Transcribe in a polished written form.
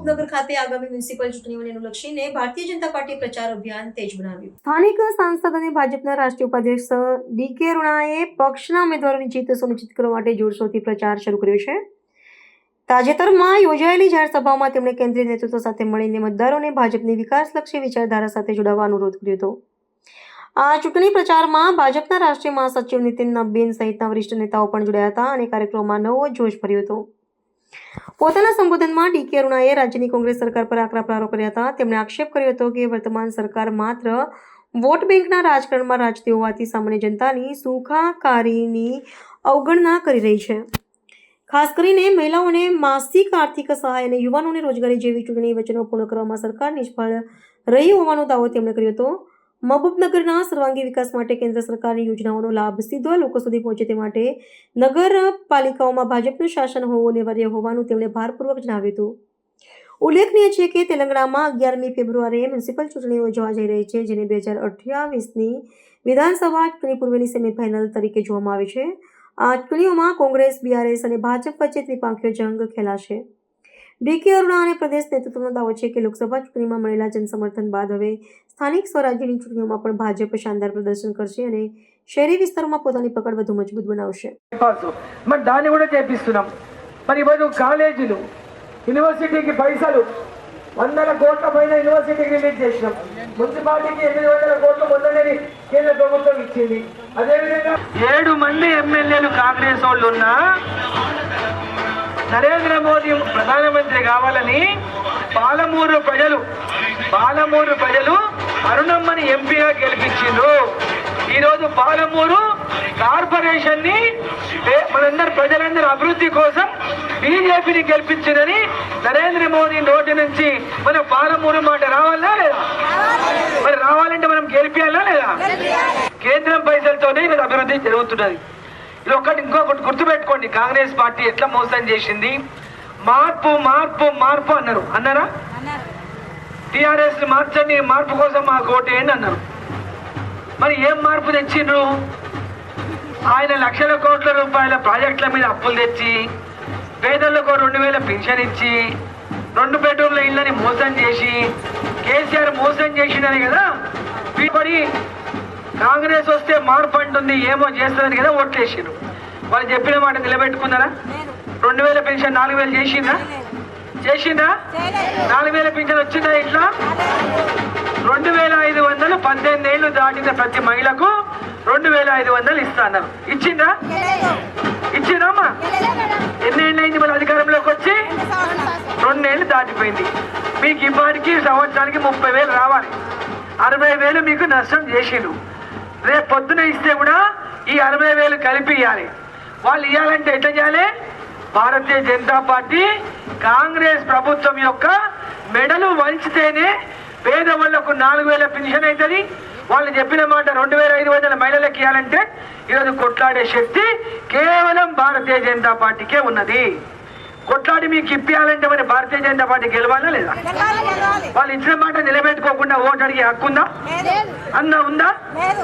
મહબૂબનગર ખાતે આગામી મ્યુનિસિપલ ચૂંટણીઓને અનુલક્ષીને ભારતીય જનતા પાર્ટી પ્રચાર અભિયાન તેજ બનાવ્યું. સ્થાનિક સાંસદ અને ભાજપના રાષ્ટ્રીય ઉપાધ્યક્ષ ડી.કે. રૂણાએ પક્ષના ઉમેદવારોની જીત સુનિશ્ચિત કરવા માટે જોરશોરથી પ્રચાર શરૂ કર્યો છે. તાજેતરમાં યોજાયેલી જાહેર સભામાં તેમણે કેન્દ્રીય નેતૃત્વ સાથે મળીને મતદારોને ભાજપની વિકાસલક્ષી વિચારધારા સાથે જોડાવા અનુરોધ કર્યો હતો. આ ચૂંટણી પ્રચારમાં ભાજપના રાષ્ટ્રીય મહાસચિવ નીતિન નબીન સહિતના વરિષ્ઠ નેતાઓ પણ જોડાયા હતા અને કાર્યક્રમમાં નવો જોશ ભર્યો હતો. પોતાના સંબોધનમાં ડી.કે. રૂણાએ રાજ્યની કોંગ્રેસ સરકાર પર આકરા પ્રહારો કર્યા હતા. તેમણે આક્ષેપ કર્યો હતો કે વર્તમાન સરકાર માત્ર વોટ બેંકના રાજકારણમાં રાજતી હોવાથી સામાન્ય જનતાની સુખાકારીની અવગણના કરી રહી છે. ખાસ કરીને મહિલાઓને માસિક આર્થિક સહાય અને યુવાનોને રોજગારી જેવી ચૂંટણી વચનો પૂર્ણ કરવામાં સરકાર નિષ્ફળ રહી હોવાનો દાવો તેમણે કર્યો હતો. મહબૂબનગરના સર્વાંગી વિકાસ માટે કેન્દ્ર સરકારની યોજનાઓનો લાભ સીધો લોકો સુધી પહોંચે તે માટે નગરપાલિકાઓમાં ભાજપનું શાસન હોવું અનિવાર્ય હોવાનું તેમણે ભારપૂર્વક જણાવ્યું હતું. ઉલ્લેખનીય છે કે તેલંગાણામાં 11મી ફેબ્રુઆરીએ મ્યુનિસિપલ ચૂંટણીઓ યોજાવા જઈ રહી છે, જેને 2028ની વિધાનસભા ચૂંટણી પૂર્વેની સેમીફાઇનલ તરીકે જોવામાં આવે છે. આ ચૂંટણીઓમાં કોંગ્રેસ, બીઆરએસ અને ભાજપ વચ્ચે ત્રિપાંખીય જંગ ખેલાશે. ડી.કે. અરુણા અને પ્રદેશ નેતૃત્વનો દાવો છે કે લોકસભા ચૂંટણીમાં મળેલા જનસમર્થન બાદ હવે સ્થાનિક સ્વરાજ્યની ચૂંટણીઓમાં પણ ભાજપ શાનદાર પ્રદર્શન કરશે અને શહેરી વિસ્તારોમાં પોતાની પકડ વધુ મજબૂત બનાવશે. దాన్ని కూడా చేపిస్తున్నాం. మరి ఈరోజు కాలేజీలు యూనివర్సిటీకి పైసలు 100 కోట్ల పైన యూనివర్సిటీకి రిలీజ్ చేసినాం. మున్సిపాలిటీకి 800 కోట్లు మొదలైనది కేంద్ర ప్రభుత్వం ఇచ్చింది. అదేవిధంగా 7 మంది ఎమ్మెల్యేలు కాంగ్రెస్ వాళ్ళు ఉన్నా నరేంద్ర మోదీ ప్రధానమంత్రి కావాలని పాలమూరు ప్రజలు అరుణమ్మని ఎంపీగా గెలిపించిండ్రు. ఈరోజు పాలమూరు కార్పొరేషన్ ని మనందరి ప్రజలందరి అభివృద్ధి కోసం బీజేపీని గెలిపించిందని నరేంద్ర మోదీ నోటి నుంచి మన పాలమూరు మాట రావాలా లేదా? మరి రావాలంటే మనం గెలిపియాలా లేదా? కేంద్రం పైసలతోనే ఇది అభివృద్ధి జరుగుతున్నది. ఇది ఒకటి ఇంకొకటి గుర్తుపెట్టుకోండి, కాంగ్రెస్ పార్టీ ఎట్లా మోసం చేసింది. మార్పు మార్పు మార్పు అన్నారా? టీఆర్ఎస్ మార్చండి, మార్పు కోసం మా ఓటేయండి అన్నారు. మరి ఏం మార్పు తెచ్చిండ్రు? ఆయన లక్షల కోట్ల రూపాయల ప్రాజెక్టుల మీద అప్పులు తెచ్చి పేదలకు 2000 పెన్షన్ ఇచ్చి 2 బెడ్రూమ్ల ఇళ్ళని మోసం చేసి కేసీఆర్ మోసం చేసిండని కదా పడి కాంగ్రెస్ వస్తే మార్పు అంటుంది, ఏమో చేస్తుందని కదా ఓట్లేసారు. వాళ్ళు చెప్పిన మాట నిలబెట్టుకున్నారా? 2000 పెన్షన్ 4000 చేసిందా? 4000 పెన్షన్ వచ్చిందా? ఇట్లా 2500 18 ఏళ్ళు దాటిన ప్రతి మహిళకు 2500 ఇస్తా అన్నారు. ఇచ్చిందమ్మా? ఎన్నేళ్ళు అయింది మన అధికారంలోకి వచ్చి? 2 ఏళ్ళు దాటిపోయింది. మీకు ఇప్పటికి సంవత్సరానికి 30,000 రావాలి. 60,000 మీకు నష్టం చేసిండు. రేపు పొద్దున ఇస్తే కూడా ఈ 60,000 కలిపి ఇవ్వాలి. వాళ్ళు ఇవ్వాలంటే ఎట్లా చేయాలి? భారతీయ జనతా పార్టీ కాంగ్రెస్ ప్రభుత్వం యొక్క మెడలు వంచితేనే పేదవాళ్లకు 4,000 పెన్షన్ అవుతుంది. వాళ్ళు చెప్పిన మాట 2,500 మహిళలకు ఇవ్వాలంటే ఈరోజు కొట్లాడే శక్తి కేవలం భారతీయ జనతా పార్టీకే ఉన్నది. కొట్లాడి మీకు ఇప్పియాలంటే మరి భారతీయ జనతా పార్టీ గెలవాలా లేదా? వాళ్ళు ఇచ్చిన మాట నిలబెట్టుకోకుండా ఓటు అడిగే హక్కు ఉందా? ఉందా?